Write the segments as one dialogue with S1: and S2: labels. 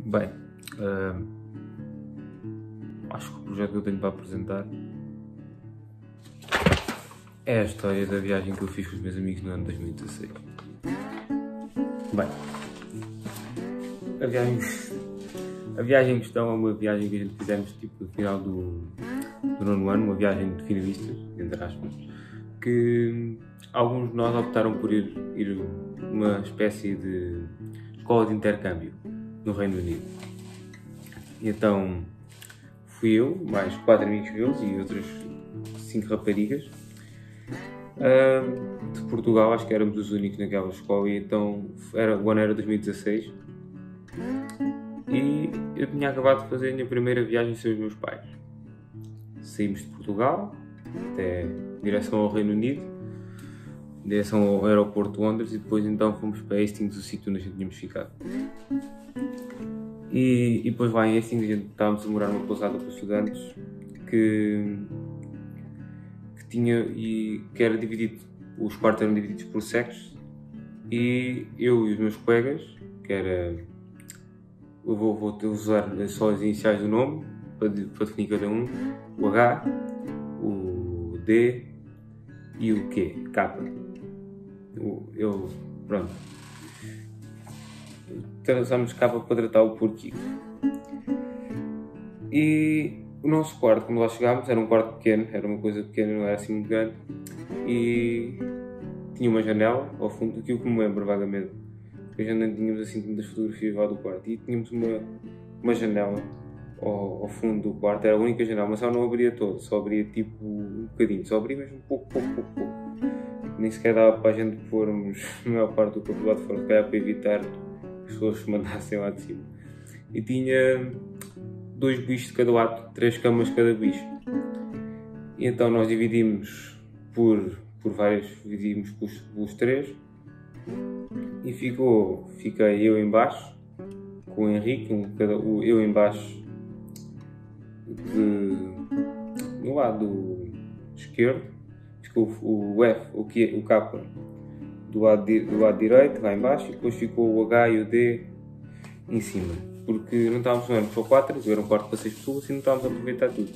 S1: Bem, acho que o projeto que eu tenho para apresentar é a história da viagem que eu fiz com os meus amigos no ano 2016. Bem, a viagem em questão é uma viagem que a gente fizemos tipo no final do nono ano, uma viagem de finalistas, entre aspas, que alguns de nós optaram por ir uma espécie de escola de intercâmbio no Reino Unido. E então fui eu, mais 4 amigos meus e outras 5 raparigas de Portugal. Acho que éramos os únicos naquela escola, e então o ano era 2016 e eu tinha acabado de fazer a minha primeira viagem sem os meus pais. Saímos de Portugal até direção ao Reino Unido, direção ao aeroporto de Londres, e depois então fomos para Hastings, o sítio onde a gente tínhamos ficado. E depois lá em Hastings a gente estávamos a morar numa pousada para estudantes que era dividido, os quartos eram divididos por sexos, e eu e os meus colegas, que era, eu vou usar só as iniciais do nome para definir cada um: o H, o D e o Q, K. Pronto. Usámos K para tratar o porquê. E o nosso quarto, quando lá chegámos, era um quarto pequeno, era uma coisa pequena, não era assim muito grande, e tinha uma janela ao fundo, aquilo que me lembro vagamente, porque já não tínhamos assim muitas fotografias lá do quarto, e tínhamos uma janela ao fundo do quarto. Era a única janela, mas só não abria todo, só abria tipo um bocadinho, só abria mesmo pouco. Nem sequer dava para a gente pormos a maior parte do corpo lá de fora, se calhar para evitar que as pessoas se mandassem lá de cima. E tinha 2 bichos de cada lado, 3 camas de cada bicho. E então nós dividimos dividimos pelos 3, e fiquei eu em baixo com o Henrique, eu em baixo no lado esquerdo, ficou o F, o K do lado direito, lá em baixo, e depois ficou o H e o D em cima, porque não estávamos sonhando só 4, era um quarto para 6 pessoas e não estávamos a aproveitar tudo.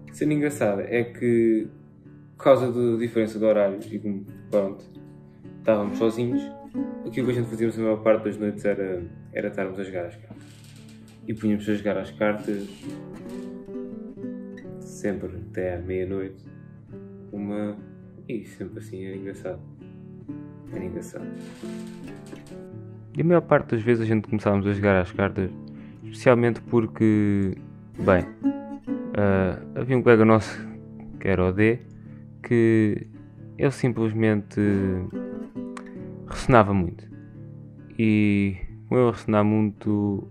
S1: A cena engraçada é que, por causa da diferença de horários e como, pronto, estávamos sozinhos, aquilo que a gente fazíamos a maior parte das noites era estarmos a jogar as cartas. E punhamos a jogar as cartas sempre até à meia-noite, e sempre assim, era engraçado. E a maior parte das vezes a gente começávamos a jogar às cartas, especialmente porque, bem, havia um colega nosso, que era o D, que ele simplesmente ressonava muito. E com ele ressonar muito,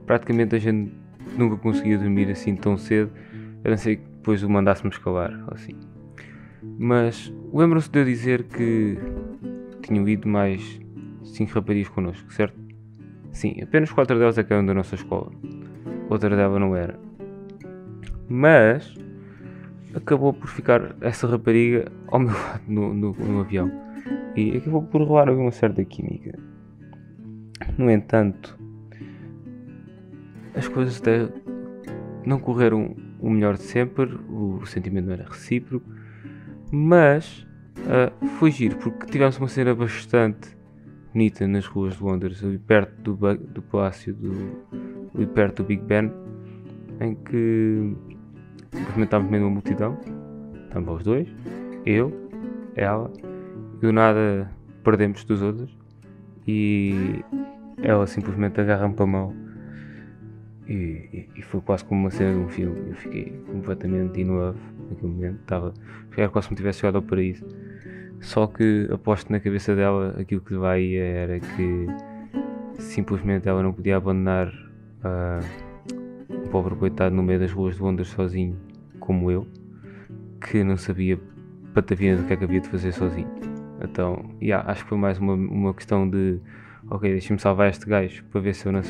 S1: praticamente a gente nunca conseguia dormir assim tão cedo, a não ser que depois o mandássemos calar, ou assim. Mas lembram-se de eu dizer que tinham ido mais 5 raparigas connosco, certo? Sim, apenas 4 delas é que eram da nossa escola. Outra dela não era. Mas acabou por ficar essa rapariga ao meu lado no avião. E acabou por rolar uma certa química. No entanto, as coisas até não correram o melhor de sempre, o sentimento não era recíproco, mas foi giro, porque tivemos uma cena bastante bonita nas ruas de Londres, ali perto do palácio, ali perto do Big Ben, em que simplesmente estávamos meio numa multidão, estávamos os dois, eu, ela, e do nada perdemos dos outros, e ela simplesmente agarra-me para a mão, e foi quase como uma cena de um filme. Eu fiquei completamente in love naquele momento, era quase como se tivesse chegado ao paraíso. Só que aposto na cabeça dela aquilo que vai era que simplesmente ela não podia abandonar um pobre coitado no meio das ruas de Londres sozinho, como eu, que não sabia patavina do que é que havia de fazer sozinho. Então, acho que foi mais uma questão de ok, deixa-me salvar este gajo para ver se eu não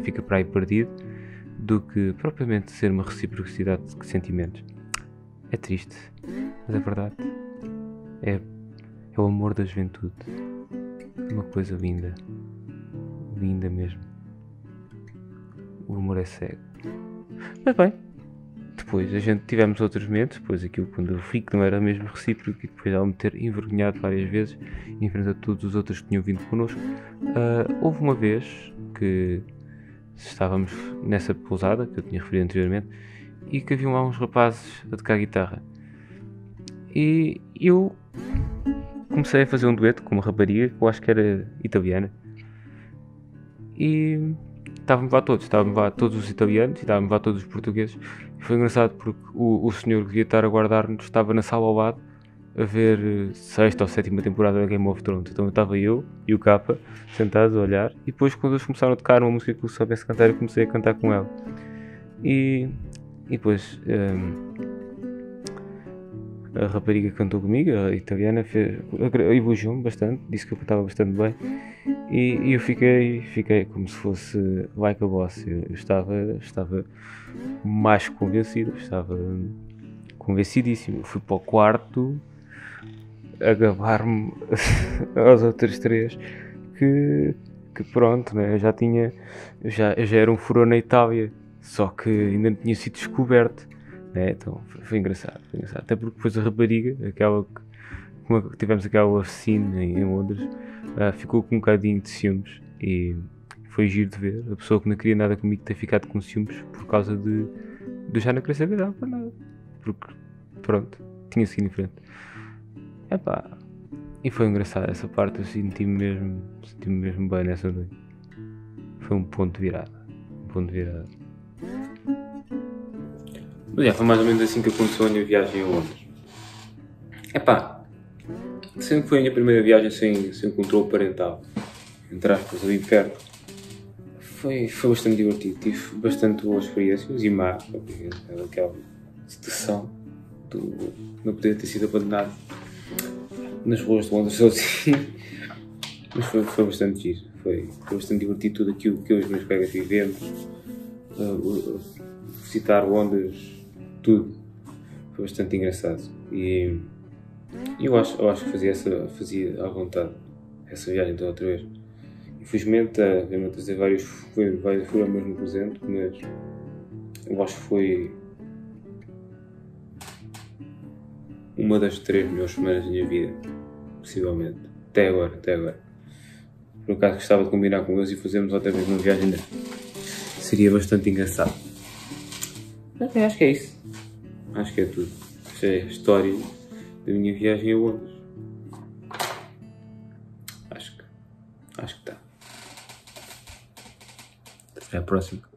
S1: fica para aí perdido, do que propriamente ser uma reciprocidade de sentimentos. É triste, mas é verdade. É o amor da juventude. É uma coisa linda. linda mesmo. O amor é cego. Mas bem, depois a gente tivemos outros momentos, depois aquilo quando eu vi que não era mesmo recíproco e depois ela me ter envergonhado várias vezes em frente a todos os outros que tinham vindo connosco. Houve uma vez que estávamos nessa pousada que eu tinha referido anteriormente e que haviam lá uns rapazes a tocar guitarra e eu comecei a fazer um dueto com uma rapariga que eu acho que era italiana e estávamos lá todos os italianos e estávamos lá todos os portugueses. E foi engraçado porque o senhor que devia estar a guardar-nos estava na sala ao lado a ver sexta ou sétima temporada da Game of Thrones. Então estava eu e o Capa sentados a olhar e depois quando eles começaram a tocar uma música que eu soubesse cantar eu comecei a cantar com ela. E depois a rapariga cantou comigo, a italiana, elogiou-me bastante, disse que eu cantava bastante bem e eu fiquei como se fosse like a boss. Eu estava mais convencido, estava convencidíssimo. Eu fui para o quarto a gabar-me aos outros três que pronto, né? Eu já era um furor na Itália, só que ainda não tinha sido descoberto. Então foi engraçado, até porque depois a rapariga, aquela que tivemos aquela oficina em Londres, ficou com um bocadinho de ciúmes e foi giro de ver a pessoa que não queria nada comigo ter ficado com ciúmes por causa de já não querer saber dela para nada, porque pronto, tinha seguido em frente. E foi engraçado essa parte, eu senti-me mesmo bem nessa noite. Foi um ponto de virada. Mas foi mais ou menos assim que aconteceu a minha viagem a Londres. Sempre foi a minha primeira viagem sem controle parental. Entre aspas, ali perto. Foi bastante divertido. Tive bastante boas experiências e más. Aquela situação de não poder ter sido abandonado nas ruas de Londres sozinho. Mas foi bastante giro. Foi bastante divertido tudo aquilo que eu e os meus colegas vivemos. Visitar Londres. Tudo. Foi bastante engraçado. E eu acho que fazia à vontade essa viagem toda outra vez. Infelizmente, a trazer vários problemas no presente, mas eu acho que foi uma das 3 melhores semanas da minha vida, possivelmente. Até agora. Por acaso gostava de combinar com eles e fazermos outra vez uma viagem dessa. Seria bastante engraçado. Acho que é isso. Acho que é tudo. Esta é a história da minha viagem a Londres. Acho que está. Até a próxima.